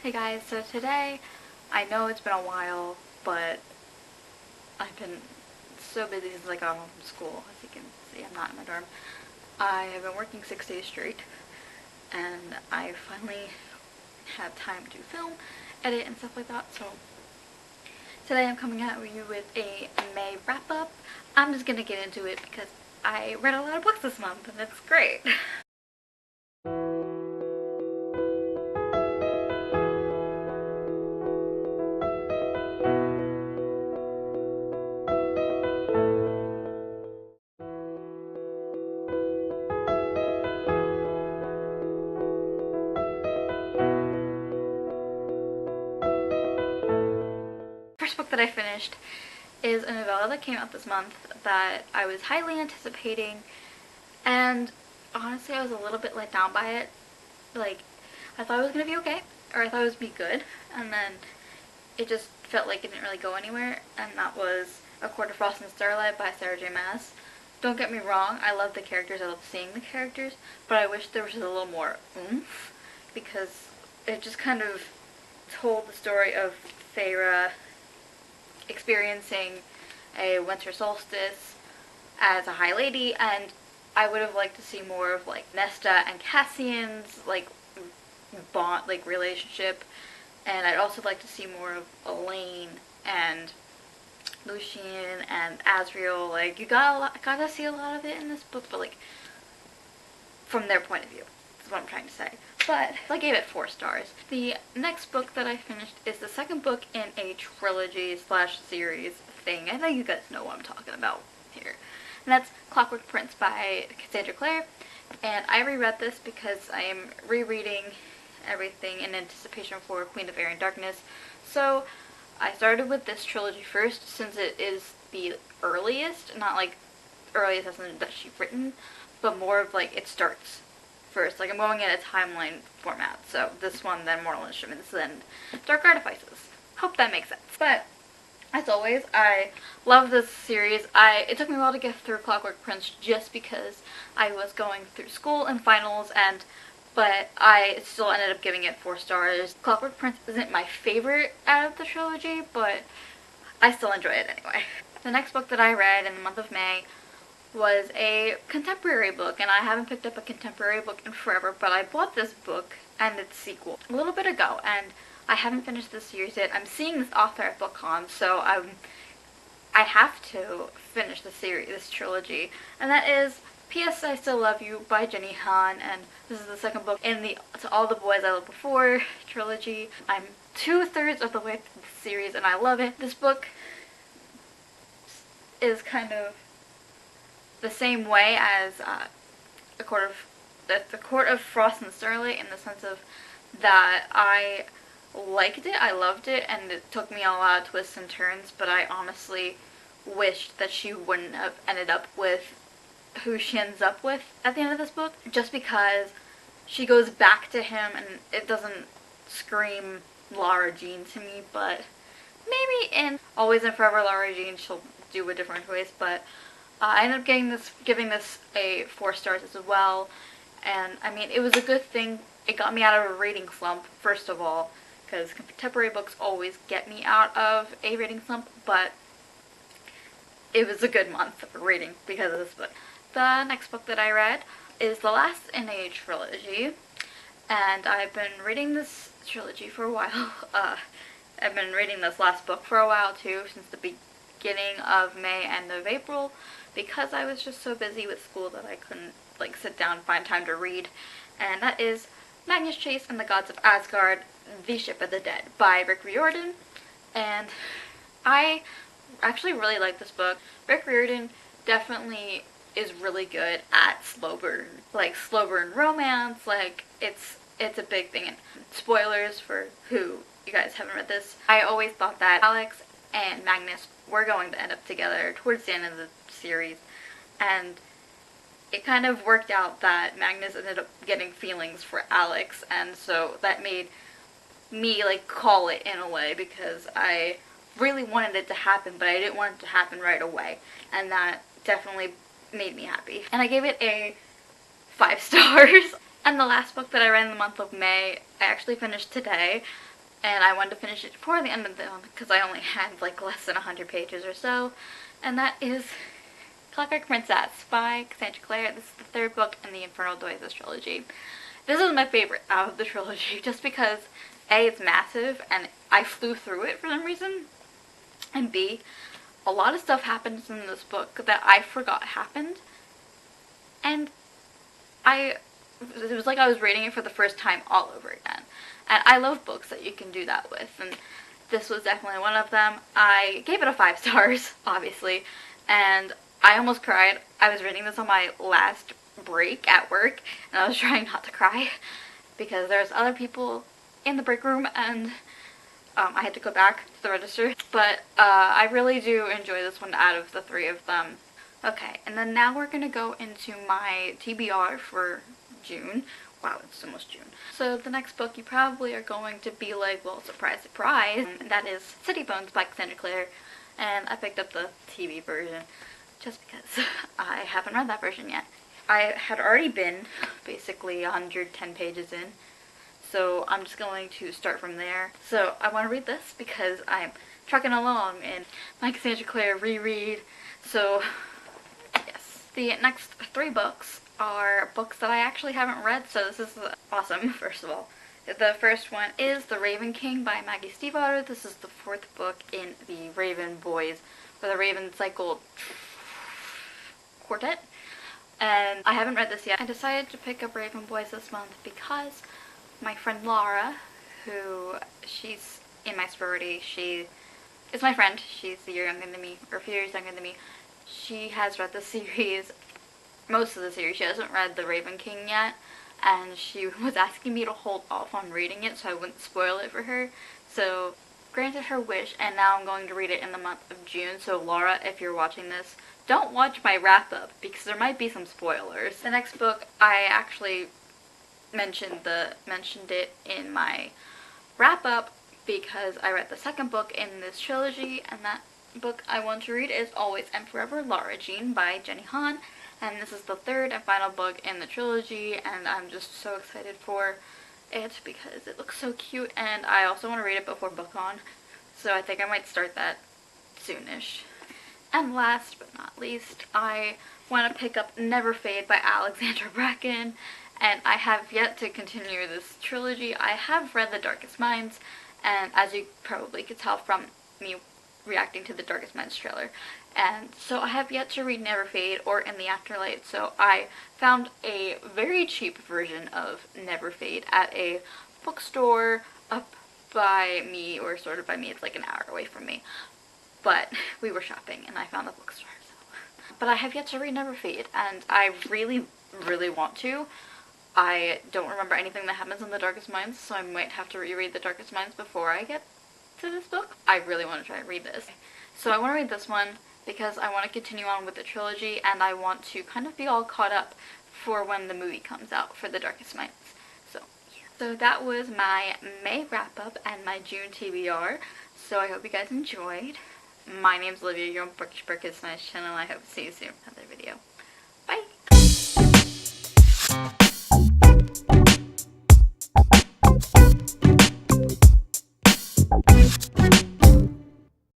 Hey guys, so today, I know it's been a while, but I've been so busy since I got home from school. As you can see, I'm not in my dorm. I have been working 6 days straight, and I finally have time to film, edit, and stuff like that, so today I'm coming at you with a May wrap-up. I'm just gonna get into it because I read a lot of books this month, and it's great. First book that I finished is a novella that came out this month that I was highly anticipating, and honestly I was a little bit let down by it. Like, I thought it was gonna be okay, or I thought it was gonna be good, and then it just felt like it didn't really go anywhere, and that was A Court of Frost and Starlight by Sarah J Maas. Don't get me wrong, I love the characters, I love seeing the characters, but I wish there was just a little more oomph, because it just kind of told the story of Feyre experiencing a winter solstice as a high lady, and I would have liked to see more of like Nesta and Cassian's like bond, like relationship, and I'd also like to see more of Elaine and Lucien and Asriel. Like, you gotta see a lot of it in this book, but like from their point of view. That's what I'm trying to say. But I gave it 4 stars. The next book that I finished is the second book in a trilogy slash series thing. I think you guys know what I'm talking about here. And that's Clockwork Prince by Cassandra Clare. And I reread this because I am rereading everything in anticipation for Queen of Air and Darkness. So I started with this trilogy first since it is the earliest, not like earliest as in that she's written, but more of like it starts first. Like, I'm going in a timeline format. So this one, then Mortal Instruments, then Dark Artifices. Hope that makes sense. But as always, I love this series. It took me a while to get through Clockwork Prince just because I was going through school and finals, but I still ended up giving it 4 stars. Clockwork Prince isn't my favorite out of the trilogy, but I still enjoy it anyway. The next book that I read in the month of May was a contemporary book, and I haven't picked up a contemporary book in forever, but I bought this book and its sequel a little bit ago, and I haven't finished this series yet. I'm seeing this author at BookCon, so I have to finish the series, this trilogy, and that is P.S. I Still Love You by Jenny Han, and this is the second book in the To All the Boys I Loved Before trilogy. I'm 2/3 of the way through the series, and I love it. This book is kind of the same way as the Court of Frost and Starlight, in the sense of that I liked it, I loved it, and it took me a lot of twists and turns, but I honestly wished that she wouldn't have ended up with who she ends up with at the end of this book, just because she goes back to him, and it doesn't scream Lara Jean to me, but maybe in Always and Forever Lara Jean she'll do a different choice, but I ended up giving this a 4 stars as well, and I mean, it was a good thing. It got me out of a reading slump, first of all, because contemporary books always get me out of a reading slump, but it was a good month of reading because of this book. The next book that I read is the last in a trilogy, and I've been reading this trilogy for a while. I've been reading this last book for a while too, since the beginning of May and of April, because I was just so busy with school that I couldn't like sit down and find time to read, and that is Magnus Chase and the Gods of Asgard, The Ship of the Dead by Rick Riordan. And I actually really like this book. Rick Riordan definitely is really good at slow burn romance. Like, it's a big thing. And spoilers for who you guys haven't read this, I always thought that Alex and Magnus were going to end up together towards the end of the series, and it kind of worked out that Magnus ended up getting feelings for Alex, and so that made me like call it in a way, because I really wanted it to happen, but I didn't want it to happen right away, and that definitely made me happy. And I gave it a 5 stars. And the last book that I read in the month of May, I actually finished today. and I wanted to finish it before the end of the month because I only had like less than 100 pages or so, and that is Clockwork Princess by Cassandra Clare. This is the third book in the Infernal Oasis trilogy. This is my favorite out of the trilogy just because A, it's massive and I flew through it for some reason, and B, a lot of stuff happens in this book that I forgot happened, and it was like I was reading it for the first time all over again. And I love books that you can do that with, and this was definitely one of them. I gave it a 5 stars, obviously, and I almost cried. I was reading this on my last break at work, and I was trying not to cry because there's other people in the break room, and I had to go back to the register. But I really do enjoy this one out of the 3 of them. Okay, and then now we're gonna go into my TBR for June. Wow, it's almost June. So the next book you probably are going to be like, well, surprise, surprise. And that is City Bones by Cassandra Clare. And I picked up the TV version just because I haven't read that version yet. I had already been basically 110 pages in, so I'm just going to start from there. So I want to read this because I'm trucking along in my Cassandra Clare reread. So yes, the next 3 books are books that I actually haven't read, so this is awesome, first of all. The first one is The Raven King by Maggie Stiefvater. This is the 4th book in the Raven Boys, or the Raven Cycle Quartet. And I haven't read this yet. I decided to pick up Raven Boys this month because my friend Laura, who she's in my sorority, she is my friend. She's a year younger than me, or a few years younger than me. She has read the series, most of the series. She hasn't read The Raven King yet, and she was asking me to hold off on reading it so I wouldn't spoil it for her. So granted her wish, and now I'm going to read it in the month of June. So Laura, if you're watching this, don't watch my wrap up because there might be some spoilers. The next book, I actually mentioned it in my wrap up because I read the 2nd book in this trilogy, and that book I want to read is Always and Forever, Lara Jean by Jenny Han. And this is the 3rd and final book in the trilogy, and I'm just so excited for it because it looks so cute, and I also want to read it before BookCon, so I think I might start that soonish. And last but not least, I want to pick up Never Fade by Alexandra Bracken, and I have yet to continue this trilogy. I have read The Darkest Minds, and as you probably could tell from me reacting to the Darkest Minds trailer, and so I have yet to read Never Fade or In the Afterlight, so I found a very cheap version of Never Fade at a bookstore up by me, or sort of by me. It's like an hour away from me, but we were shopping and I found the bookstore. So. But I have yet to read Never Fade, and I really, really want to. I don't remember anything that happens in The Darkest Minds, so I might have to reread The Darkest Minds before I get to this book. I really want to try and read this. So I want to read this one because I want to continue on with the trilogy, and I want to kind of be all caught up for when the movie comes out for The Darkest Minds. So yeah. So that was my May wrap up and my June TBR. So I hope you guys enjoyed. My name's Olivia, you're on Bookish Burkis, my channel. I hope to see you soon in another video.